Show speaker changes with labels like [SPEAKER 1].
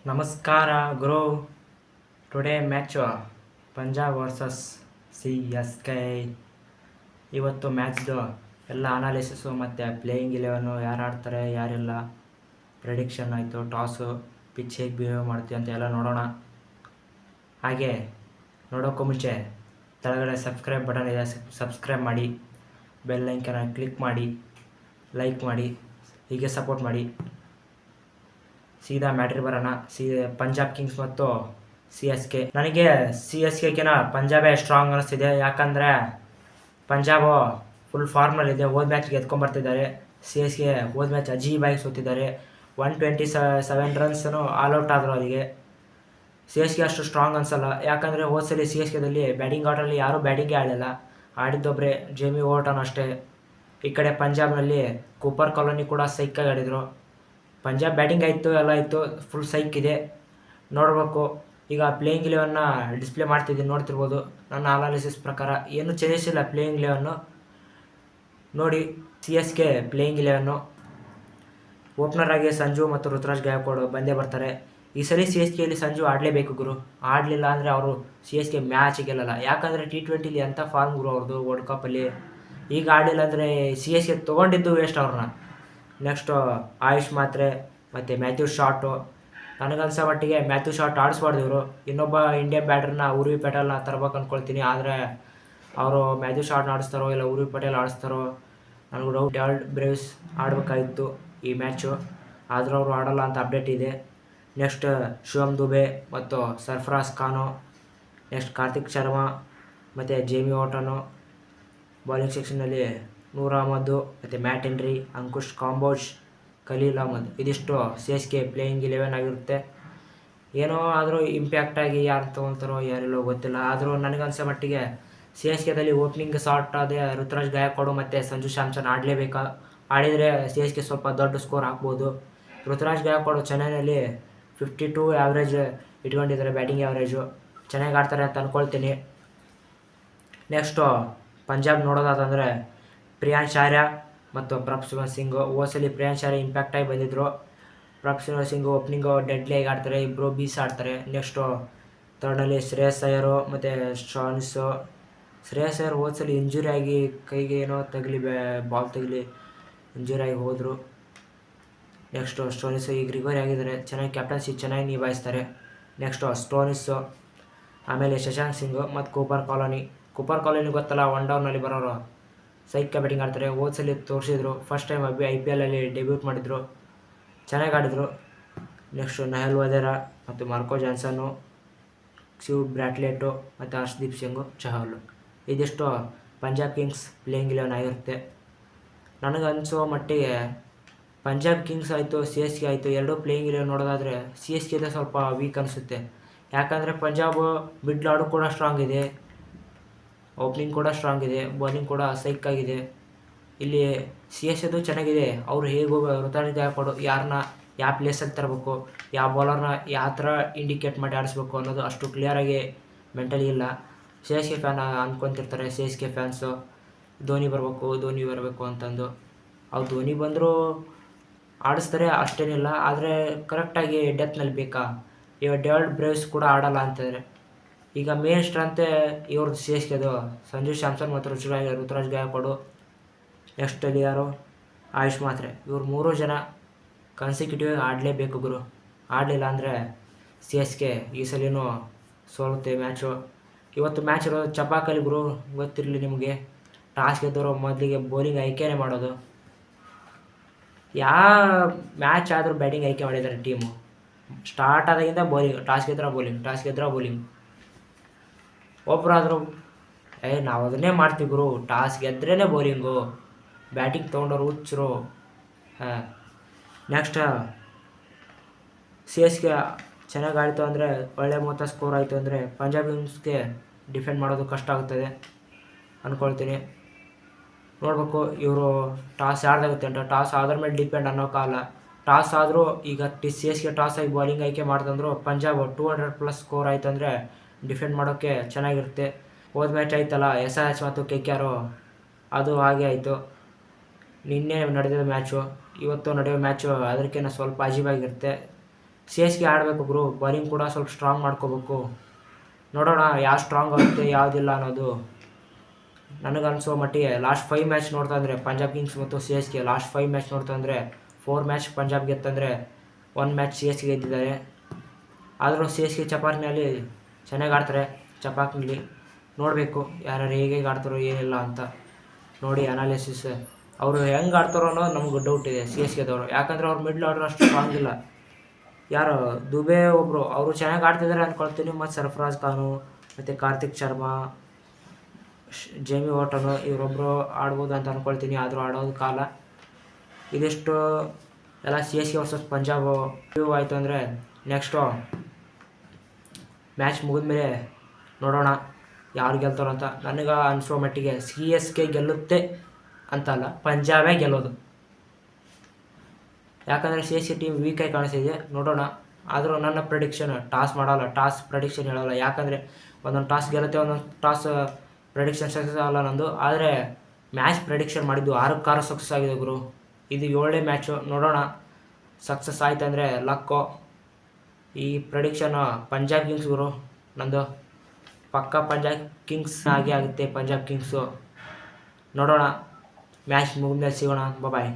[SPEAKER 1] ನಮಸ್ಕಾರ ಗುರು. Today match Punjab versus CSK. ಇವತ್ತು ಮ್ಯಾಚ್ದು ಎಲ್ಲ ಅನಾಲಿಸಿಸು ಮತ್ತು ಪ್ಲೇಯಿಂಗ್ 11 ಯಾರು ಆಡ್ತಾರೆ ಯಾರಿಲ್ಲ, ಪ್ರೆಡಿಕ್ಷನ್ ಆಯಿತು, ಟಾಸು, ಪಿಚ್ ಹೇಗೆ ಬಿಹೇವ್ ಮಾಡ್ತೀವಿ ಅಂತ ಎಲ್ಲ ನೋಡೋಣ. ಹಾಗೆ ನೋಡೋಕ್ಕೂ ಮುಂಚೆ ಕೆಳಗಡೆ ಸಬ್ಸ್ಕ್ರೈಬ್ ಬಟನ್ ಇದೆ, ಸಬ್ಸ್ಕ್ರೈಬ್ ಮಾಡಿ, ಬೆಲ್ ಐಕನ್ನ ಕ್ಲಿಕ್ ಮಾಡಿ, ಲೈಕ್ ಮಾಡಿ, ಹೀಗೆ ಸಪೋರ್ಟ್ ಮಾಡಿ. ಸೀದಾ ಮ್ಯಾಟ್ರಿಗೆ ಬರೋಣ. ಪಂಜಾಬ್ ಕಿಂಗ್ಸ್ ಮತ್ತು CSK. ನನಗೆ CSKಗಿನ ಪಂಜಾಬೇ ಸ್ಟ್ರಾಂಗ್ ಅನ್ನಿಸ್ತಿದೆ. ಯಾಕಂದರೆ ಪಂಜಾಬು ಫುಲ್ ಫಾರ್ಮಲ್ಲಿದೆ. ಹೋದ ಮ್ಯಾಚ್ಗೆ ಎತ್ಕೊಂಡ್ಬರ್ತಿದ್ದಾರೆ. CSK ಹೋದ ಮ್ಯಾಚ್ ಅಜೀಬಾಗಿ ಸೋತಿದ್ದಾರೆ. 127 ರನ್ಸನ್ನು ಆಲ್ಔಟ್ ಆದರು. ಅವರಿಗೆ CSK ಅಷ್ಟು ಸ್ಟ್ರಾಂಗ್ ಅನಿಸಲ್ಲ. ಯಾಕಂದರೆ ಹೋದ ಸಲ CSKದಲ್ಲಿ ಬ್ಯಾಟಿಂಗ್ ಆರ್ಡ್ರಲ್ಲಿ ಯಾರೂ ಬ್ಯಾಟಿಂಗೇ ಆಡಲಿಲ್ಲ. ಆಡಿದ್ದೊಬ್ಬರೇ ಜೇಮಿ ಓವರ್ಟನ್ ಅಷ್ಟೇ. ಈ ಕಡೆ ಪಂಜಾಬ್ನಲ್ಲಿ ಕೂಪರ್ ಕಾಲೋನಿ ಕೂಡ ಸೈಕಾಗಿ ಆಡಿದರು. ಪಂಜಾಬ್ ಬ್ಯಾಟಿಂಗ್ ಆಯಿತು, ಎಲ್ಲ ಆಯಿತು, ಫುಲ್ ಸೈಕ್ ಇದೆ. ನೋಡಬೇಕು. ಈಗ ಪ್ಲೇಯಿಂಗ್ 11ನ ಡಿಸ್ಪ್ಲೇ ಮಾಡ್ತಿದ್ದೀನಿ, ನೋಡ್ತಿರ್ಬೋದು. ನನ್ನ ಅನಾಲಿಸಿಸ್ ಪ್ರಕಾರ ಏನು ಚೇಂಜಸ್ ಇಲ್ಲ. ಪ್ಲೇಯಿಂಗ್ 11 ನೋಡಿ. CSK ಪ್ಲೇಯಿಂಗ್ 11 ಓಪನರ್ ಆಗಿ ಸಂಜು ಮತ್ತು ಋತುರಾಜ್ ಗಾಯಕ್ವಾಡ್ ಬಂದೇ ಬರ್ತಾರೆ. ಈ ಸಲ CSKಯಲ್ಲಿ ಸಂಜು ಆಡಲೇಬೇಕು ಗುರು. ಆಡಲಿಲ್ಲ ಅಂದರೆ ಅವರು CSK ಮ್ಯಾಚ್ ಗೆಲ್ಲಲ್ಲ. ಯಾಕಂದರೆ T20ಲಿ ಎಂಥ ಫಾರ್ಮ್ ಗುರು ಅವ್ರದ್ದು ವರ್ಲ್ಡ್ ಕಪ್ಪಲ್ಲಿ. ಈಗ ಆಡಲಿಲ್ಲ ಅಂದರೆ CSK ತೊಗೊಂಡಿದ್ದು ವೇಸ್ಟ್ ಅವ್ರನ್ನ. ನೆಕ್ಸ್ಟು ಆಯುಷ್ ಮಾತ್ರೆ ಮತ್ತು ಮ್ಯಾಥ್ಯೂ ಶಾಟು. ನನಗನ್ಸೋ ಮಟ್ಟಿಗೆ ಮ್ಯಾಥ್ಯೂ ಶಾಟ್ ಆಡಿಸ್ಬಾರ್ದು ಇವರು. ಇನ್ನೊಬ್ಬ ಇಂಡಿಯನ್ ಬ್ಯಾಟ್ರನ್ನ ಉರ್ವಿ ಪಟೇಲ್ನ ತರ್ಬೇಕು ಅಂದ್ಕೊಳ್ತೀನಿ. ಆದರೆ ಅವರು ಮ್ಯಾಥ್ಯೂ ಶಾಟ್ನ ಆಡಿಸ್ತಾರೋ ಇಲ್ಲ ಉರ್ವಿ ಪಟೇಲ್ ಆಡಿಸ್ತಾರೋ ನನಗೂ ಡೌಟ್. ವರ್ಲ್ಡ್ ಬ್ರೇವ್ಸ್ ಆಡಬೇಕಾಗಿತ್ತು ಈ ಮ್ಯಾಚು, ಆದರೂ ಅವರು ಆಡೋಲ್ಲ ಅಂತ ಅಪ್ಡೇಟ್ ಇದೆ. ನೆಕ್ಸ್ಟ್ ಶಿವಮ್ ದುಬೆ ಮತ್ತು ಸರ್ಫರಾಜ್ ಖಾನು. ನೆಕ್ಸ್ಟ್ ಕಾರ್ತಿಕ್ ಶರ್ಮಾ ಮತ್ತು ಜೇಮಿ ಓಟನು. ಬೌಲಿಂಗ್ ಸೆಕ್ಷನ್ನಲ್ಲಿ ನೂರ್ ಅಹಮದ್ ಮತ್ತು ಮ್ಯಾಟ್ ಹೆನ್ರಿ, ಅಂಕುಶ್ ಕಾಂಬೋಜ್, ಖಲೀಲ್ ಅಹಮದ್. ಇದಿಷ್ಟು CSK ಪ್ಲೇಯಿಂಗ್ 11 ಆಗಿರುತ್ತೆ. ಏನೋ ಆದರೂ ಇಂಪ್ಯಾಕ್ಟಾಗಿ ಯಾರು ತೊಗೊಳ್ತಾರೋ ಯಾರಿಲ್ಲೋ ಗೊತ್ತಿಲ್ಲ. ಆದರೂ ನನಗನ್ಸೋ ಮಟ್ಟಿಗೆ CSKದಲ್ಲಿ ಓಪನಿಂಗ್ ಶಾಟ್ ಅದೇ ಋತುರಾಜ್ ಗಾಯಕ್ವಾಡ್ ಮತ್ತು ಸಂಜು ಸ್ಯಾಮ್ಸನ್ ಆಡಲೇಬೇಕಾ. ಆಡಿದರೆ CSK ಸ್ವಲ್ಪ ದೊಡ್ಡ ಸ್ಕೋರ್ ಹಾಕ್ಬೋದು. ಋತುರಾಜ್ ಗಾಯಕ್ವಾಡ್ ಚೆನ್ನೈನಲ್ಲಿ 52 ಆ್ಯಾವ್ರೇಜ್ ಇಟ್ಕೊಂಡಿದ್ದಾರೆ, ಬ್ಯಾಟಿಂಗ್ ಆ್ಯಾವ್ರೇಜು. ಚೆನ್ನಾಗಿ ಆಡ್ತಾರೆ ಅಂತ ಅಂದ್ಕೊಳ್ತೀನಿ. ನೆಕ್ಸ್ಟು ಪಂಜಾಬ್ ನೋಡೋದಾದಂದರೆ ಪ್ರಿಯಾಂಶ್ ಆರ್ಯ ಮತ್ತು ಪ್ರಭ್ಸಿಮರನ್ ಸಿಂಗ್. ಹೋಸಲಿ ಪ್ರಿಯಾಂಶ್ ಆರ್ಯ ಇಂಪ್ಯಾಕ್ಟಾಗಿ ಬಂದಿದ್ದರು. ಪ್ರಭ್ಸಿಮರನ್ ಸಿಂಗ್ ಓಪನಿಂಗು ಡೆಡ್ಲಿಯಾಗಿ ಆಡ್ತಾರೆ, ಇಬ್ಬರು ಬೀಸ್ ಆಡ್ತಾರೆ. ನೆಕ್ಸ್ಟು ಥರ್ಡ್ನಲ್ಲಿ ಶ್ರೇಯಸ್ ಅಯ್ಯರು ಮತ್ತು ಸ್ಟೋನಿಸು. ಶ್ರೇಯಸ್ ಅಯ್ಯರ್ ಹೋದ್ಸಲಿ ಇಂಜುರಿ ಆಗಿ ಕೈಗೆ ಏನೋ ತಗಲಿ, ಬಾಲ್ ತಗಲಿ ಇಂಜುರಿ ಆಗಿ ಹೋದರು. ನೆಕ್ಸ್ಟು ಸ್ಟೋನಿಸು ಈಗ ರಿಕವರಿ ಆಗಿದ್ದಾರೆ, ಚೆನ್ನಾಗಿ ಕ್ಯಾಪ್ಟನ್ಸಿ ಚೆನ್ನಾಗಿ ನಿಭಾಯಿಸ್ತಾರೆ. ನೆಕ್ಸ್ಟು ಸ್ಟೋನಿಸು, ಆಮೇಲೆ ಶಶಾಂಕ್ ಸಿಂಗ್ ಮತ್ತು ಕೂಪರ್ ಕಾಲೋನಿ. ಕೂಪರ್ ಕಾಲೋನಿ ಗೊತ್ತಲ್ಲ, ಒನ್ ಡೌನಲ್ಲಿ ಬರೋರು, ಸೈಕ್ ಬ್ಯಾಟಿಂಗ್ ಆಡ್ತಾರೆ. ಹೋದ್ಸಲಿ ತೋರಿಸಿದ್ರು, ಫಸ್ಟ್ ಟೈಮ್ IPLಲ್ಲಿ ಡೆಬ್ಯೂಟ್ ಮಾಡಿದರು, ಚೆನ್ನಾಗಿ ಆಡಿದರು. ನೆಕ್ಸ್ಟು ನಹಲ್ ವಧೇರಾ ಮತ್ತು ಮಾರ್ಕೋ ಜಾನ್ಸನ್ನು, ಶಿವ್ ಬ್ರ್ಯಾಟ್ಲೆಟು ಮತ್ತು ಹರ್ಷದೀಪ್ ಸಿಂಗ್ ಚಹಲ್. ಇದಿಷ್ಟು ಪಂಜಾಬ್ ಕಿಂಗ್ಸ್ ಪ್ಲೇಯಿಂಗ್ 11 ಆಗಿರುತ್ತೆ. ನನಗನ್ಸೋ ಮಟ್ಟಿಗೆ ಪಂಜಾಬ್ ಕಿಂಗ್ಸ್ ಆಯಿತು CSK ಆಯಿತು, ಎರಡೂ ಪ್ಲೇಯಿಂಗ್ 11 ನೋಡೋದಾದರೆ CSKದೇ ಸ್ವಲ್ಪ ವೀಕ್ ಅನಿಸುತ್ತೆ. ಯಾಕಂದರೆ ಪಂಜಾಬ್ ಮಿಡ್ಲ್ ಆರ್ಡರ್ ಕೂಡ ಸ್ಟ್ರಾಂಗ್ ಇದೆ, ಓಪನಿಂಗ್ ಕೂಡ ಸ್ಟ್ರಾಂಗ್ ಇದೆ, ಬೌಲಿಂಗ್ ಕೂಡ ಸೈಕ್ ಆಗಿದೆ. ಇಲ್ಲಿ CSKದು ಚೆನ್ನಾಗಿದೆ. ಅವರು ಹೇಗೆ ಋತುರಾಜ್ ಗಾಯಕ್ವಾಡ್ ಯಾರನ್ನ ಯಾವ ಪ್ಲೇಸಲ್ಲಿ ತರಬೇಕು, ಯಾವ ಬೌಲರ್ನ ಯಾವ ಥರ ಇಂಡಿಕೇಟ್ ಮಾಡಿ ಆಡಿಸ್ಬೇಕು ಅನ್ನೋದು ಅಷ್ಟು ಕ್ಲಿಯರಾಗಿ ಮೆಂಟಲಿ ಇಲ್ಲ. CSK ಫ್ಯಾನ್ ಅಂದ್ಕೊತಿರ್ತಾರೆ, CSK ಫ್ಯಾನ್ಸು ಧೋನಿ ಬರಬೇಕು ಅಂತಂದು. ಅವ್ರು ಧೋನಿ ಬಂದರೂ ಆಡಿಸ್ತಾರೆ, ಅಷ್ಟೇನಿಲ್ಲ. ಆದರೆ ಕರೆಕ್ಟಾಗಿ ಡೆತ್ನಲ್ಲಿ ಬೇಕಾ. ಇವಾಗ ವರ್ಲ್ಡ್ ಬ್ರೇವ್ಸ್ ಕೂಡ ಆಡಲ್ಲ ಅಂತಿದ್ದಾರೆ. ಈಗ ಮೇನ್ ಸ್ಟ್ರೆಂತೆ ಇವ್ರದ್ದು CSKದು ಸಂಜು ಸ್ಯಾಮ್ಸನ್ ಮತ್ತು ಋತುರಾಜ್ ಗಾಯಕ್ವಾಡ್. ನೆಕ್ಸ್ಟಲ್ಲಿ ಯಾರು, ಆಯುಷ್ ಮಾತ್ರೆ. ಇವ್ರು 3 ಜನ ಕನ್ಸಿಕ್ಯೂಟಿವ್ ಆಡಲೇಬೇಕು ಗುರು. ಆಡಲಿಲ್ಲ ಅಂದರೆ CSK ಈ ಸಲಿನೂ ಸೋಲುತ್ತೆ ಮ್ಯಾಚು. ಇವತ್ತು ಮ್ಯಾಚ್ ಇರೋದು ಚಪಾಕಲ್ಲಿ ಗುರು, ಗೊತ್ತಿರಲಿ ನಿಮಗೆ. ಟಾಸ್ ಗೆದ್ದವರು ಮೊದಲಿಗೆ ಬೌಲಿಂಗ್ ಆಯ್ಕೆನೇ ಮಾಡೋದು. ಯಾವ ಮ್ಯಾಚ್ ಆದರೂ ಬ್ಯಾಟಿಂಗ್ ಆಯ್ಕೆ ಮಾಡಿದ್ದಾರೆ ಟೀಮು. ಸ್ಟಾರ್ಟ್ ಆದಾಗಿಂದ ಬೌಲಿಂಗ್, ಟಾಸ್ ಗೆದ್ರೆ ಬೌಲಿಂಗ್. ಒಬ್ಬರಾದರೂ ನಾವು ಅದನ್ನೇ ಮಾಡ್ತೀವಿ ಗುರು, ಟಾಸ್ ಗೆದ್ರೇ ಬೌಲಿಂಗು, ಬ್ಯಾಟಿಂಗ್ ತೊಗೊಂಡವ್ರು ಹುಚ್ಚರು. ನೆಕ್ಸ್ಟ್ CSK ಚೆನ್ನಾಗಿ ಆಯಿತು ಅಂದರೆ, ಒಳ್ಳೆ ಮೊತ್ತ ಸ್ಕೋರ್ ಆಯಿತು ಅಂದರೆ ಪಂಜಾಬ್ ಕಿಂಗ್ಸ್ಗೆ ಡಿಫೆಂಡ್ ಮಾಡೋದು ಕಷ್ಟ ಆಗುತ್ತದೆ ಅಂದ್ಕೊಳ್ತೀನಿ. ನೋಡಬೇಕು ಇವರು ಟಾಸ್ ಯಾರ್ದಾಗುತ್ತೆ ಅಂತ. ಟಾಸ್ ಆದ್ರ ಮೇಲೆ ಡಿಪೆಂಡ್ ಅನ್ನೋಕ್ಕಾಗಲ್ಲ. ಟಾಸ್ ಆದರೂ ಈಗ CSK ಟಾಸ್ ಆಗಿ ಬೌಲಿಂಗ್ ಆಯ್ಕೆ ಮಾಡ್ತಂದ್ರು, ಪಂಜಾಬ್ 200+ ಸ್ಕೋರ್ ಆಯಿತು ಅಂದರೆ ಡಿಫೆಂಡ್ ಮಾಡೋಕ್ಕೆ ಚೆನ್ನಾಗಿರುತ್ತೆ. ಹೋದ ಮ್ಯಾಚ್ ಆಯ್ತಲ್ಲ SRH ಮತ್ತು KKR, ಅದು ಹಾಗೆ ಆಯಿತು. ನಿನ್ನೆ ನಡೆದಿದ್ದ ಮ್ಯಾಚು ಇವತ್ತು ನಡೆಯೋ ಮ್ಯಾಚು ಅದಕ್ಕಿಂತ ಸ್ವಲ್ಪ ಅಜೀಬಾಗಿರುತ್ತೆ. ಸಿ ಎಸ್ ಕೆ ಆಡಬೇಕು ಗುರು. ಬೌಲಿಂಗ್ ಕೂಡ ಸ್ವಲ್ಪ ಸ್ಟ್ರಾಂಗ್ ಮಾಡ್ಕೋಬೇಕು. ನೋಡೋಣ ಯಾವ್ದು ಸ್ಟ್ರಾಂಗ್ ಆಗುತ್ತೆ ಯಾವುದಿಲ್ಲ ಅನ್ನೋದು. ನನಗನ್ಸೋ ಮಟ್ಟಿಗೆ ಲಾಸ್ಟ್ 5 ಮ್ಯಾಚ್ ನೋಡ್ತಾ ಅಂದರೆ ಪಂಜಾಬ್ ಕಿಂಗ್ಸ್ ಮತ್ತು C S K last 5 match ನೋಡ್ತಾ ಅಂದರೆ 4 ಮ್ಯಾಚ್ ಪಂಜಾಬ್ ಗೆತ್ತಂದರೆ 1 ಮ್ಯಾಚ್ ಸಿ ಎಸ್ ಕೆ ಗೆದ್ದಿದ್ದಾರೆ. ಆದರೂ ಸಿ ಎಸ್ ಕೆ ಚಪಾಕ್ನಲ್ಲಿ ಚೆನ್ನಾಗಿ ಆಡ್ತಾರೆ. ಚಪಾಕ್ನಲ್ಲಿ ನೋಡಬೇಕು ಯಾರ್ಯಾರು ಹೇಗೆ ಆಡ್ತಾರೋ ಏನಿಲ್ಲ ಅಂತ ನೋಡಿ ಅನಾಲಿಸಿಸ್. ಅವರು ಹೆಂಗೆ ಆಡ್ತಾರೋ ಅನ್ನೋದು ನಮ್ಗೆ ಡೌಟ್ ಇದೆ ಸಿ ಎಸ್ ಕೆದವರು. ಯಾಕಂದರೆ ಅವ್ರು ಮಿಡ್ಲ್ ಆರ್ಡರ್ ಅಷ್ಟು ಸ್ಟ್ರಾಂಗ್ ಇಲ್ಲ. ಯಾರು ದುಬೆ ಒಬ್ಬರು ಅವರು ಚೆನ್ನಾಗಿ ಆಡ್ತಿದ್ದಾರೆ ಅಂದ್ಕೊಳ್ತೀನಿ. ಮತ್ತು ಸರ್ಫರಾಜ್ ಖಾನು ಮತ್ತು ಕಾರ್ತಿಕ್ ಶರ್ಮಾ, ಜೇಮಿ ವಾಟನು ಇವರೊಬ್ಬರು ಆಡ್ಬೋದು ಅಂತ ಅಂದ್ಕೊಳ್ತೀನಿ. ಆದರೂ ಆಡೋದು ಕಾಲ. ಇದಿಷ್ಟು ಎಲ್ಲ C S K versus Punjab ಆಯಿತು ಅಂದರೆ ನೆಕ್ಸ್ಟು ಮ್ಯಾಚ್ ಮುಗಿದ್ಮೇಲೆ ನೋಡೋಣ ಯಾರು ಗೆಲ್ತಾರೋ ಅಂತ. ನನಗೆ ಅನಿಸೋ ಮಟ್ಟಿಗೆ ಸಿ ಎಸ್ ಕೆ ಗೆಲ್ಲುತ್ತೆ ಅಂತಲ್ಲ, ಪಂಜಾಬೇ ಗೆಲ್ಲೋದು. ಯಾಕಂದರೆ ಸಿ ಎಸ್ ಕೆ ಟೀಮ್ ವೀಕಾಗಿ ಕಾಣಿಸ್ತಿದೆ. ನೋಡೋಣ. ಆದರೂ ನನ್ನ ಪ್ರೆಡಿಕ್ಷನ್ ಟಾಸ್ ಮಾಡಲ್ಲ, ಟಾಸ್ ಪ್ರೆಡಿಕ್ಷನ್ ಹೇಳೋಲ್ಲ. ಯಾಕಂದರೆ ಒಂದೊಂದು ಟಾಸ್ ಗೆಲ್ಲುತ್ತೆ, ಒಂದೊಂದು ಟಾಸ್ ಪ್ರೆಡಿಕ್ಷನ್ ಸಕ್ಸಸ್ ಆಗಲ್ಲ ನಂದು. ಆದರೆ ಮ್ಯಾಚ್ ಪ್ರೆಡಿಕ್ಷನ್ ಮಾಡಿದ್ದು 6-6 ಸಕ್ಸಸ್ ಆಗಿದೆ ಗುರು. ಇದು 7ನೇ ಮ್ಯಾಚು. ನೋಡೋಣ ಸಕ್ಸಸ್ ಆಯ್ತಂದರೆ ಲಕ್ಕೋ. ಈ ಪ್ರೆಡಿಕ್ಷನ್ ಪಂಜಾಬ್ ಕಿಂಗ್ಸ್ ಗುರು ನಂದು. ಪಕ್ಕ ಪಂಜಾಬ್ ಕಿಂಗ್ಸ್ ಆಗಿ ಆಗುತ್ತೆ. ಪಂಜಾಬ್ ಕಿಂಗ್ಸು ನೋಡೋಣ. ಮ್ಯಾಚ್ ಮುಗಿದ್ಮೇಲೆ ಸಿಗೋಣ. ಬಾಯ್.